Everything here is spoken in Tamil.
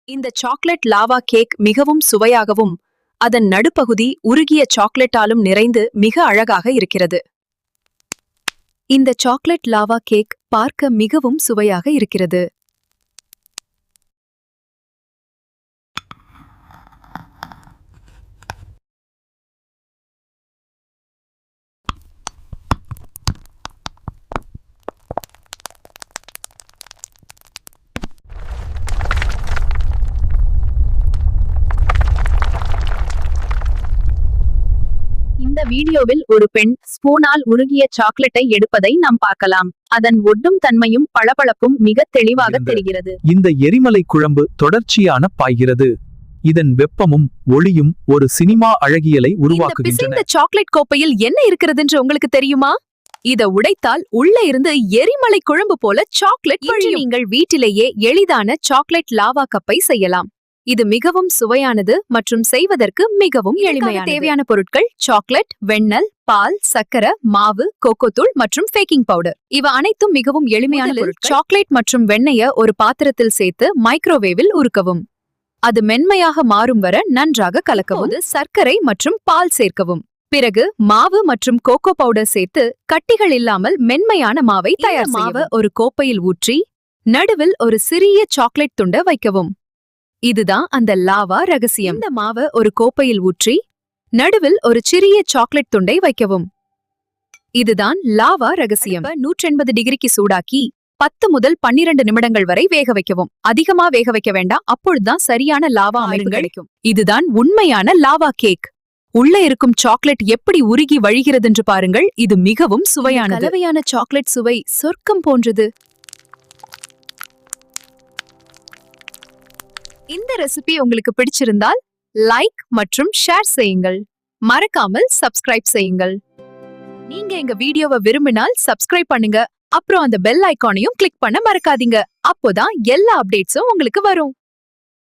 இந்த சாக்லேட் லாவா கேக் மிகவும் சுவையாகவும் அதன் நடுப்பகுதி உருகிய சாக்லேட்டாலும் நிறைந்து மிக அழகாக இருக்கிறது. இந்த சாக்லேட் லாவா கேக் பார்க்க மிகவும் சுவையாக இருக்கிறது. இந்த வீடியோவில் ஒரு பெண் ஸ்பூனால் உருகிய சாக்லேட்டை எடுப்பதை நாம் பார்க்கலாம். அதன் ஒட்டும் தன்மையும் பளபளப்பும் மிக தெளிவாக தெரிகிறது. இந்த எரிமலை குழம்பு தொடர்ச்சியான பாய்கிறது. இதன் வெப்பமும் ஒளியும் ஒரு சினிமா அழகியலை உருவாக்குகின்றன. இந்த சாக்லேட் கோப்பையில் என்ன இருக்கிறது உங்களுக்கு தெரியுமா? இத உடைத்தால் உள்ள இருந்து எரிமலை குழம்பு போல சாக்லேட் வழியும். நீங்கள் வீட்டிலேயே எளிதான சாக்லேட் லாவா கப்பை செய்யலாம். இது மிகவும் சுவையானது மற்றும் செய்வதற்கு மிகவும் எளிமையான. தேவையான பொருட்கள் சாக்லேட், வெண்ணெய், பால், சக்கரை, மாவு, கோகோ தூள் மற்றும் பேக்கிங் பவுடர். இவை அனைத்தும் மிகவும் எளிமையான பொருட்கள். சாக்லேட் மற்றும் வெண்ணெயை ஒரு பாத்திரத்தில் சேர்த்து மைக்ரோவேவில் உருக்கவும். அது மென்மையாக மாறும் வர நன்றாக கலக்கவும். சர்க்கரை மற்றும் பால் சேர்க்கவும். பிறகு மாவு மற்றும் கோகோ பவுடர் சேர்த்து கட்டிகள் இல்லாமல் மென்மையான மாவை தயார் செய்யவும். மாவை ஒரு கோப்பையில் ஊற்றி நடுவில் ஒரு சிறிய சாக்லேட் துண்டை வைக்கவும். இதுதான் அந்த லாவா ரகசியம். இந்த மாவை ஒரு கோப்பையில் ஊற்றி நடுவில் ஒரு சிறிய சாக்லேட் துண்டை வைக்கவும். இதுதான் லாவா ரகசியம். 180 டிகிரிக்கு சூடாக்கி 10 முதல் 12 நிமிடங்கள் வரை வேக வைக்கவும். அதிகமா வேக வைக்க வேண்டாம், அப்பொழுதுதான் சரியான லாவா அமைப்பு கிடைக்கும். இதுதான் உண்மையான லாவா கேக். உள்ள இருக்கும் சாக்லேட் எப்படி உருகி வழிகிறது என்று பாருங்கள். இது மிகவும் சுவையான கலவையான சாக்லேட் சுவை சொர்க்கம் போன்றது. இந்த ரெசிபி உங்களுக்கு பிடிச்சிருந்தால் லைக் மற்றும் ஷேர் செய்யுங்கள். மறக்காமல் சப்ஸ்கிரைப் செய்யுங்கள். நீங்க எங்க வீடியோவை விரும்பினால் சப்ஸ்கிரைப் பண்ணுங்க. அப்புறம் அந்த பெல் ஐகானையும் கிளிக் பண்ண மறக்காதீங்க. அப்போதான் எல்லா அப்டேட்ஸும் உங்களுக்கு வரும்.